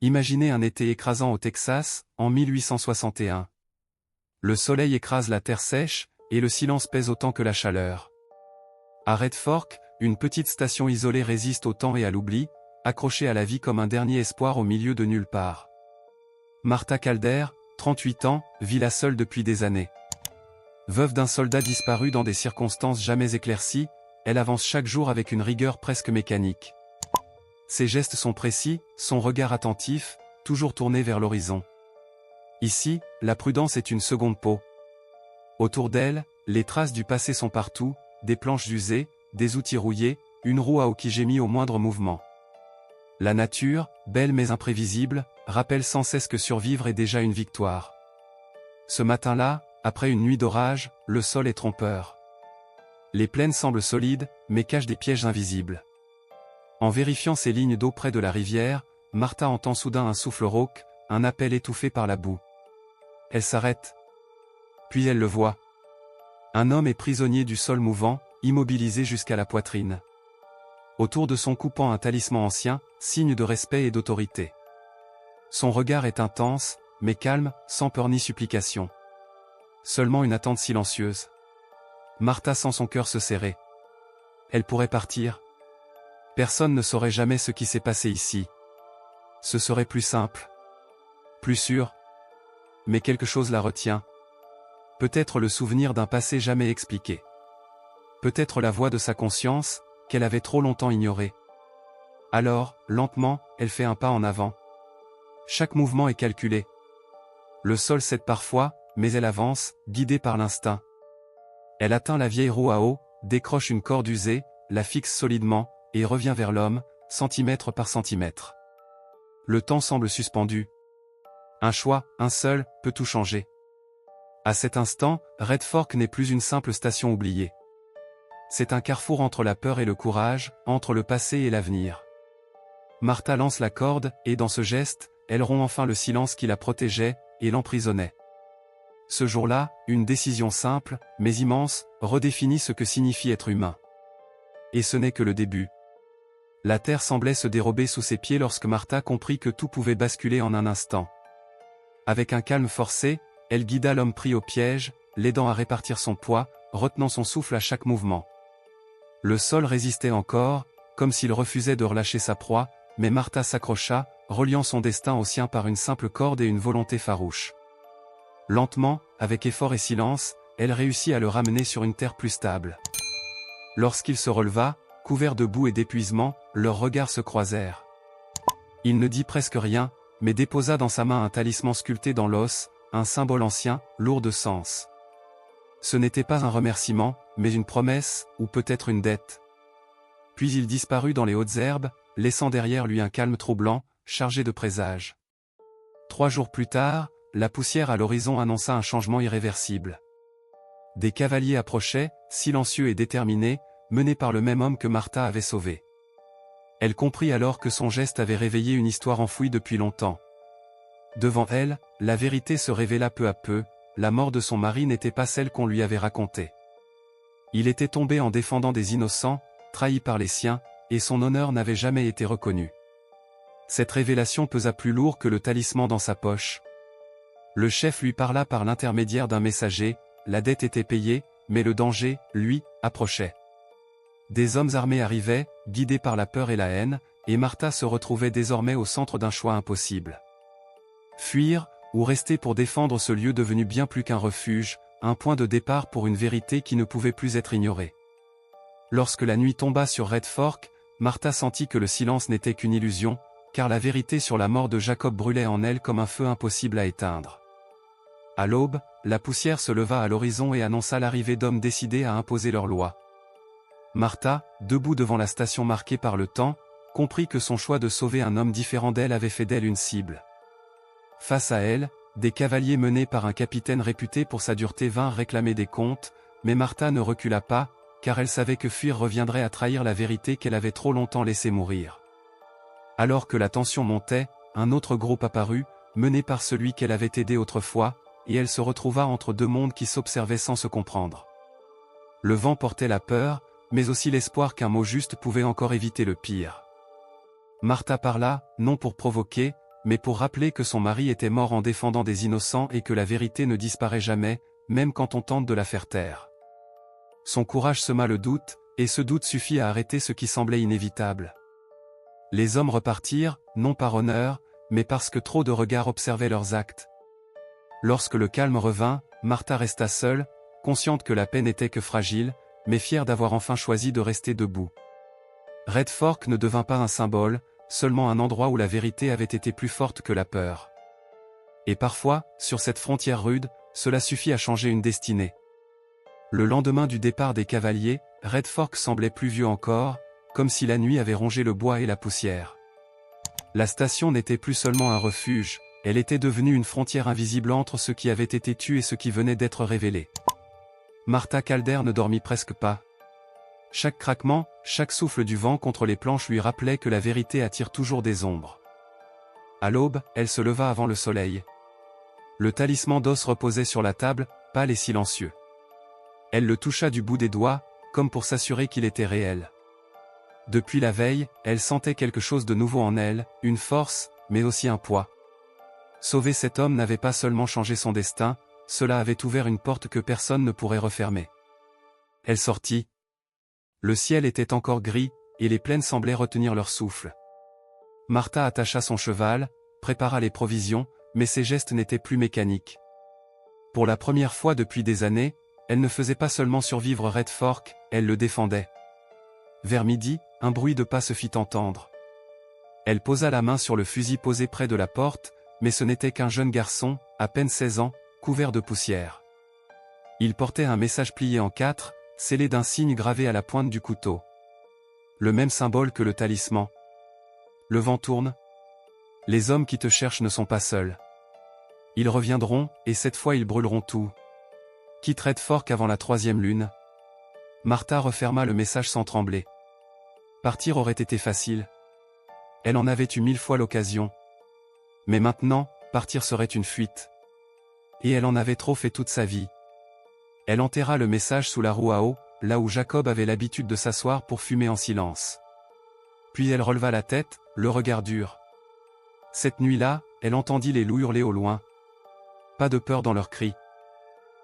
Imaginez un été écrasant au Texas, en 1861. Le soleil écrase la terre sèche, et le silence pèse autant que la chaleur. À Red Fork, une petite station isolée résiste au temps et à l'oubli, accrochée à la vie comme un dernier espoir au milieu de nulle part. Martha Calder, 38 ans, vit là seule depuis des années. Veuve d'un soldat disparu dans des circonstances jamais éclaircies, elle avance chaque jour avec une rigueur presque mécanique. Ses gestes sont précis, son regard attentif, toujours tourné vers l'horizon. Ici, la prudence est une seconde peau. Autour d'elle, les traces du passé sont partout, des planches usées, des outils rouillés, une roue à eau qui gémit au moindre mouvement. La nature, belle mais imprévisible, rappelle sans cesse que survivre est déjà une victoire. Ce matin-là, après une nuit d'orage, le sol est trompeur. Les plaines semblent solides, mais cachent des pièges invisibles. En vérifiant ces lignes d'eau près de la rivière, Martha entend soudain un souffle rauque, un appel étouffé par la boue. Elle s'arrête. Puis elle le voit. Un homme est prisonnier du sol mouvant, immobilisé jusqu'à la poitrine. Autour de son cou pend un talisman ancien, signe de respect et d'autorité. Son regard est intense, mais calme, sans peur ni supplication. Seulement une attente silencieuse. Martha sent son cœur se serrer. Elle pourrait partir. Personne ne saurait jamais ce qui s'est passé ici. Ce serait plus simple. Plus sûr. Mais quelque chose la retient. Peut-être le souvenir d'un passé jamais expliqué. Peut-être la voix de sa conscience, qu'elle avait trop longtemps ignorée. Alors, lentement, elle fait un pas en avant. Chaque mouvement est calculé. Le sol cède parfois, mais elle avance, guidée par l'instinct. Elle atteint la vieille roue à eau, décroche une corde usée, la fixe solidement, et revient vers l'homme, centimètre par centimètre. Le temps semble suspendu. Un choix, un seul, peut tout changer. À cet instant, Red Fork n'est plus une simple station oubliée. C'est un carrefour entre la peur et le courage, entre le passé et l'avenir. Martha lance la corde, et dans ce geste, elle rompt enfin le silence qui la protégeait, et l'emprisonnait. Ce jour-là, une décision simple, mais immense, redéfinit ce que signifie être humain. Et ce n'est que le début. La terre semblait se dérober sous ses pieds lorsque Martha comprit que tout pouvait basculer en un instant. Avec un calme forcé, elle guida l'homme pris au piège, l'aidant à répartir son poids, retenant son souffle à chaque mouvement. Le sol résistait encore, comme s'il refusait de relâcher sa proie, mais Martha s'accrocha, reliant son destin au sien par une simple corde et une volonté farouche. Lentement, avec effort et silence, elle réussit à le ramener sur une terre plus stable. Lorsqu'il se releva, couvert de boue et d'épuisement, leurs regards se croisèrent. Il ne dit presque rien, mais déposa dans sa main un talisman sculpté dans l'os, un symbole ancien, lourd de sens. Ce n'était pas un remerciement, mais une promesse, ou peut-être une dette. Puis il disparut dans les hautes herbes, laissant derrière lui un calme troublant, chargé de présages. 3 jours plus tard, la poussière à l'horizon annonça un changement irréversible. Des cavaliers approchaient, silencieux et déterminés, menés par le même homme que Martha avait sauvé. Elle comprit alors que son geste avait réveillé une histoire enfouie depuis longtemps. Devant elle, la vérité se révéla peu à peu, la mort de son mari n'était pas celle qu'on lui avait racontée. Il était tombé en défendant des innocents, trahi par les siens, et son honneur n'avait jamais été reconnu. Cette révélation pesa plus lourd que le talisman dans sa poche. Le chef lui parla par l'intermédiaire d'un messager, la dette était payée, mais le danger, lui, approchait. Des hommes armés arrivaient, guidés par la peur et la haine, et Martha se retrouvait désormais au centre d'un choix impossible. Fuir, ou rester pour défendre ce lieu devenu bien plus qu'un refuge, un point de départ pour une vérité qui ne pouvait plus être ignorée. Lorsque la nuit tomba sur Red Fork, Martha sentit que le silence n'était qu'une illusion, car la vérité sur la mort de Jacob brûlait en elle comme un feu impossible à éteindre. À l'aube, la poussière se leva à l'horizon et annonça l'arrivée d'hommes décidés à imposer leurs lois. Martha, debout devant la station marquée par le temps, comprit que son choix de sauver un homme différent d'elle avait fait d'elle une cible. Face à elle, des cavaliers menés par un capitaine réputé pour sa dureté vinrent réclamer des comptes, mais Martha ne recula pas, car elle savait que fuir reviendrait à trahir la vérité qu'elle avait trop longtemps laissé mourir. Alors que la tension montait, un autre groupe apparut, mené par celui qu'elle avait aidé autrefois, et elle se retrouva entre deux mondes qui s'observaient sans se comprendre. Le vent portait la peur, mais aussi l'espoir qu'un mot juste pouvait encore éviter le pire. Martha parla, non pour provoquer, mais pour rappeler que son mari était mort en défendant des innocents et que la vérité ne disparaît jamais, même quand on tente de la faire taire. Son courage sema le doute, et ce doute suffit à arrêter ce qui semblait inévitable. Les hommes repartirent, non par honneur, mais parce que trop de regards observaient leurs actes. Lorsque le calme revint, Martha resta seule, consciente que la paix n'était que fragile, mais fière d'avoir enfin choisi de rester debout. Red Fork ne devint pas un symbole, seulement un endroit où la vérité avait été plus forte que la peur. Et parfois, sur cette frontière rude, cela suffit à changer une destinée. Le lendemain du départ des cavaliers, Red Fork semblait plus vieux encore, comme si la nuit avait rongé le bois et la poussière. La station n'était plus seulement un refuge, elle était devenue une frontière invisible entre ce qui avait été tué et ce qui venait d'être révélé. Martha Calder ne dormit presque pas. Chaque craquement, chaque souffle du vent contre les planches lui rappelait que la vérité attire toujours des ombres. À l'aube, elle se leva avant le soleil. Le talisman d'os reposait sur la table, pâle et silencieux. Elle le toucha du bout des doigts, comme pour s'assurer qu'il était réel. Depuis la veille, elle sentait quelque chose de nouveau en elle, une force, mais aussi un poids. Sauver cet homme n'avait pas seulement changé son destin, cela avait ouvert une porte que personne ne pourrait refermer. Elle sortit. Le ciel était encore gris, et les plaines semblaient retenir leur souffle. Martha attacha son cheval, prépara les provisions, mais ses gestes n'étaient plus mécaniques. Pour la première fois depuis des années, elle ne faisait pas seulement survivre Red Fork, elle le défendait. Vers midi, un bruit de pas se fit entendre. Elle posa la main sur le fusil posé près de la porte, mais ce n'était qu'un jeune garçon, à peine 16 ans, couvert de poussière. Il portait un message plié en 4, scellé d'un signe gravé à la pointe du couteau. Le même symbole que le talisman. Le vent tourne. Les hommes qui te cherchent ne sont pas seuls. Ils reviendront, et cette fois ils brûleront tout. Quitte Red Fork avant la 3e lune. Martha referma le message sans trembler. Partir aurait été facile. Elle en avait eu 1000 fois l'occasion. Mais maintenant, partir serait une fuite. Et elle en avait trop fait toute sa vie. Elle enterra le message sous la roue à eau, là où Jacob avait l'habitude de s'asseoir pour fumer en silence. Puis elle releva la tête, le regard dur. Cette nuit-là, elle entendit les loups hurler au loin. Pas de peur dans leurs cris.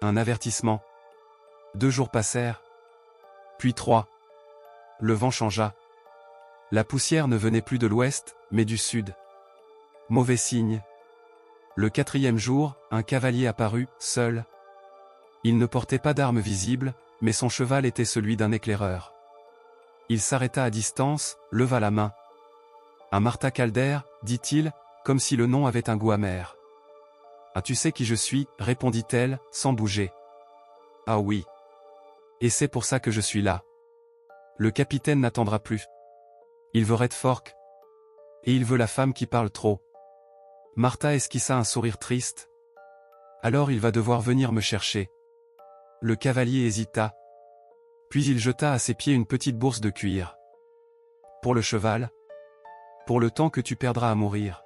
Un avertissement. 2 jours passèrent. Puis 3. Le vent changea. La poussière ne venait plus de l'ouest, mais du sud. Mauvais signe. Le 4e jour, un cavalier apparut, seul. Il ne portait pas d'arme visible, mais son cheval était celui d'un éclaireur. Il s'arrêta à distance, leva la main. À Martha Calder, dit-il, comme si le nom avait un goût amer. « Ah, tu sais qui je suis, répondit-elle, sans bouger. « Ah oui. Et c'est pour ça que je suis là. Le capitaine n'attendra plus. Il veut Red Fork. Et il veut la femme qui parle trop. » Martha esquissa un sourire triste. « Alors il va devoir venir me chercher. » Le cavalier hésita. Puis il jeta à ses pieds une petite bourse de cuir. « Pour le cheval. Pour le temps que tu perdras à mourir. »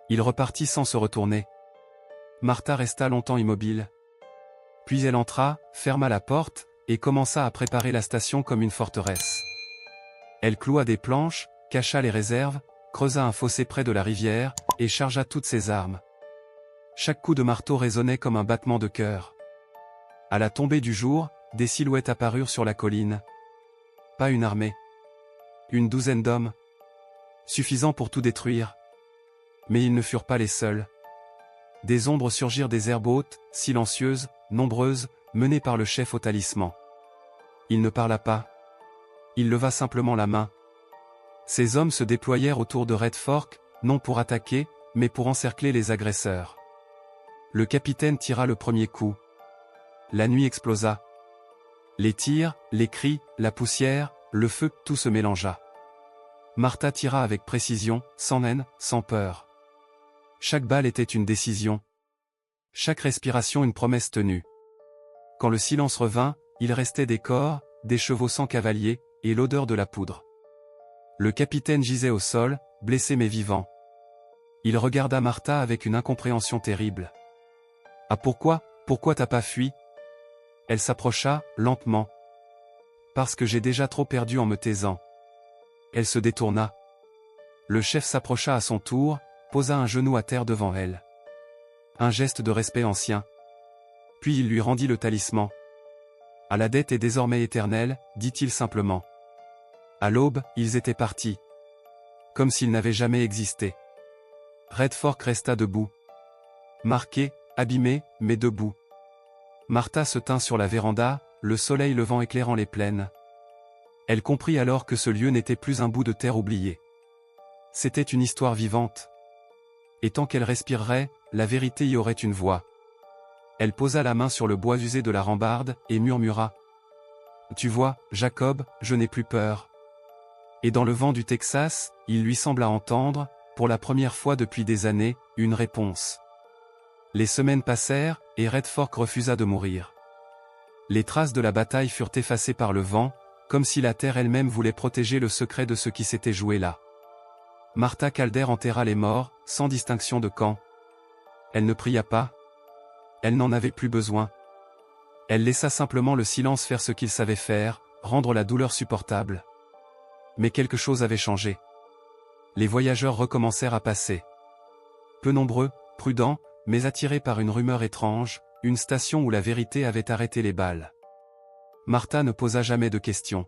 Il repartit sans se retourner. Martha resta longtemps immobile. Puis elle entra, ferma la porte, et commença à préparer la station comme une forteresse. Elle cloua des planches, cacha les réserves, creusa un fossé près de la rivière, et chargea toutes ses armes. Chaque coup de marteau résonnait comme un battement de cœur. À la tombée du jour, des silhouettes apparurent sur la colline. Pas une armée. Une douzaine d'hommes. Suffisant pour tout détruire. Mais ils ne furent pas les seuls. Des ombres surgirent des herbes hautes, silencieuses, nombreuses, menées par le chef au talisman. Il ne parla pas. Il leva simplement la main. Ces hommes se déployèrent autour de Red Fork, non pour attaquer, mais pour encercler les agresseurs. Le capitaine tira le premier coup. La nuit explosa. Les tirs, les cris, la poussière, le feu, tout se mélangea. Martha tira avec précision, sans haine, sans peur. Chaque balle était une décision. Chaque respiration une promesse tenue. Quand le silence revint, il restait des corps, des chevaux sans cavalier, et l'odeur de la poudre. Le capitaine gisait au sol, blessé mais vivant. Il regarda Martha avec une incompréhension terrible. « Ah pourquoi t'as pas fui ?» Elle s'approcha, lentement. « Parce que j'ai déjà trop perdu en me taisant. » Elle se détourna. Le chef s'approcha à son tour, posa un genou à terre devant elle. Un geste de respect ancien. Puis il lui rendit le talisman. « Ah, la dette est désormais éternelle, dit-il simplement. À l'aube, ils étaient partis. Comme s'ils n'avaient jamais existé. Red Fork resta debout. Marqué, abîmé, mais debout. Martha se tint sur la véranda, le soleil levant éclairant les plaines. Elle comprit alors que ce lieu n'était plus un bout de terre oublié. C'était une histoire vivante. Et tant qu'elle respirerait, la vérité y aurait une voix. Elle posa la main sur le bois usé de la rambarde, et murmura. « Tu vois, Jacob, je n'ai plus peur. » Et dans le vent du Texas, il lui sembla entendre, pour la première fois depuis des années, une réponse. Les semaines passèrent, et Red Fork refusa de mourir. Les traces de la bataille furent effacées par le vent, comme si la terre elle-même voulait protéger le secret de ce qui s'était joué là. Martha Calder enterra les morts, sans distinction de camp. Elle ne pria pas. Elle n'en avait plus besoin. Elle laissa simplement le silence faire ce qu'il savait faire, rendre la douleur supportable. Mais quelque chose avait changé. Les voyageurs recommencèrent à passer. Peu nombreux, prudents, mais attirés par une rumeur étrange, une station où la vérité avait arrêté les balles. Martha ne posa jamais de questions.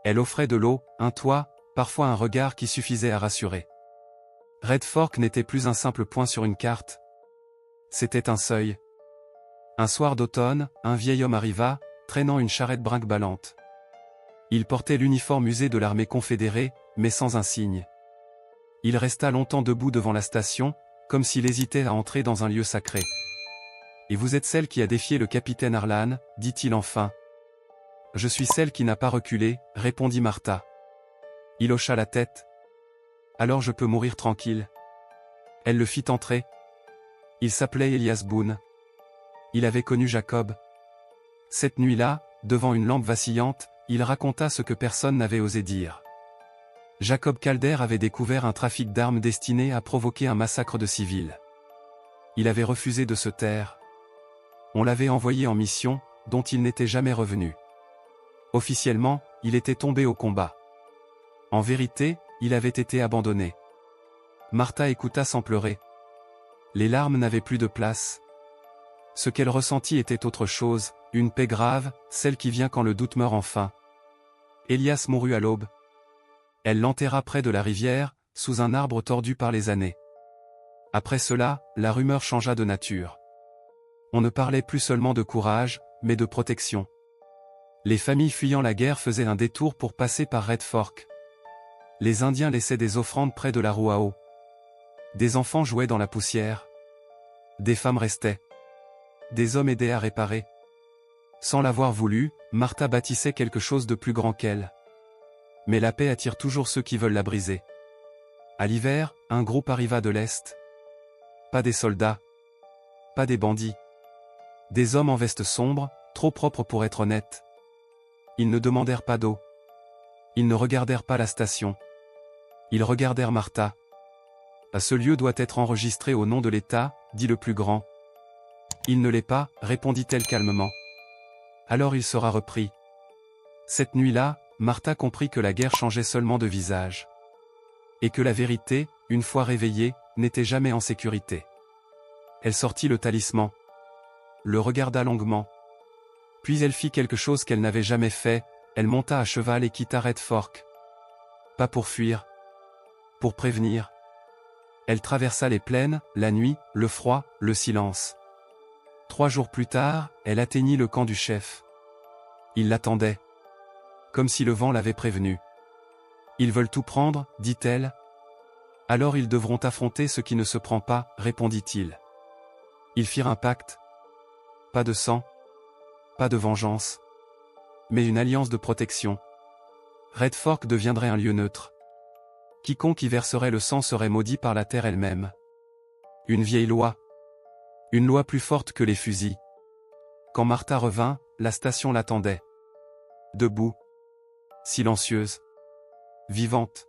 Elle offrait de l'eau, un toit, parfois un regard qui suffisait à rassurer. Red Fork n'était plus un simple point sur une carte. C'était un seuil. Un soir d'automne, un vieil homme arriva, traînant une charrette brinque-ballante. Il portait l'uniforme usé de l'armée confédérée, mais sans insigne. Il resta longtemps debout devant la station, comme s'il hésitait à entrer dans un lieu sacré. « Et vous êtes celle qui a défié le capitaine Harlan, dit-il enfin. « Je suis celle qui n'a pas reculé, répondit Martha. Il hocha la tête. « Alors je peux mourir tranquille. » Elle le fit entrer. Il s'appelait Elias Boone. Il avait connu Jacob. Cette nuit-là, devant une lampe vacillante, il raconta ce que personne n'avait osé dire. Jacob Calder avait découvert un trafic d'armes destiné à provoquer un massacre de civils. Il avait refusé de se taire. On l'avait envoyé en mission, dont il n'était jamais revenu. Officiellement, il était tombé au combat. En vérité, il avait été abandonné. Martha écouta sans pleurer. Les larmes n'avaient plus de place. Ce qu'elle ressentit était autre chose, une paix grave, celle qui vient quand le doute meurt enfin. Elias mourut à l'aube. Elle l'enterra près de la rivière, sous un arbre tordu par les années. Après cela, la rumeur changea de nature. On ne parlait plus seulement de courage, mais de protection. Les familles fuyant la guerre faisaient un détour pour passer par Red Fork. Les Indiens laissaient des offrandes près de la roue à eau. Des enfants jouaient dans la poussière. Des femmes restaient. Des hommes aidaient à réparer. Sans l'avoir voulu, Martha bâtissait quelque chose de plus grand qu'elle. Mais la paix attire toujours ceux qui veulent la briser. À l'hiver, un groupe arriva de l'Est. Pas des soldats. Pas des bandits. Des hommes en veste sombre, trop propres pour être honnêtes. Ils ne demandèrent pas d'eau. Ils ne regardèrent pas la station. Ils regardèrent Martha. « Ce lieu doit être enregistré au nom de l'État, dit le plus grand. »« Il ne l'est pas, répondit-elle calmement. »« Alors il sera repris. » Cette nuit-là, Martha comprit que la guerre changeait seulement de visage. Et que la vérité, une fois réveillée, n'était jamais en sécurité. Elle sortit le talisman. Le regarda longuement. Puis elle fit quelque chose qu'elle n'avait jamais fait, elle monta à cheval et quitta Red Fork. Pas pour fuir. Pour prévenir. Elle traversa les plaines, la nuit, le froid, le silence. 3 jours plus tard, elle atteignit le camp du chef. Il l'attendait. Comme si le vent l'avait prévenu. Ils veulent tout prendre, dit-elle. Alors ils devront affronter ce qui ne se prend pas, répondit-il. Ils firent un pacte. Pas de sang. Pas de vengeance. Mais une alliance de protection. Red Fork deviendrait un lieu neutre. Quiconque y verserait le sang serait maudit par la terre elle-même. Une vieille loi. Une loi plus forte que les fusils. Quand Martha revint, la station l'attendait. Debout. Silencieuse. Vivante.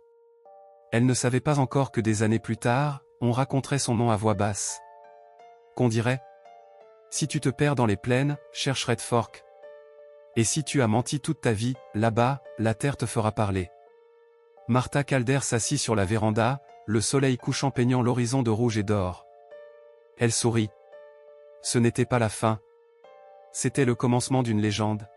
Elle ne savait pas encore que des années plus tard, on raconterait son nom à voix basse. Qu'on dirait : si tu te perds dans les plaines, cherche Red Fork. Et si tu as menti toute ta vie, là-bas, la terre te fera parler. Martha Calder s'assit sur la véranda, le soleil couchant peignant l'horizon de rouge et d'or. Elle sourit. Ce n'était pas la fin. C'était le commencement d'une légende.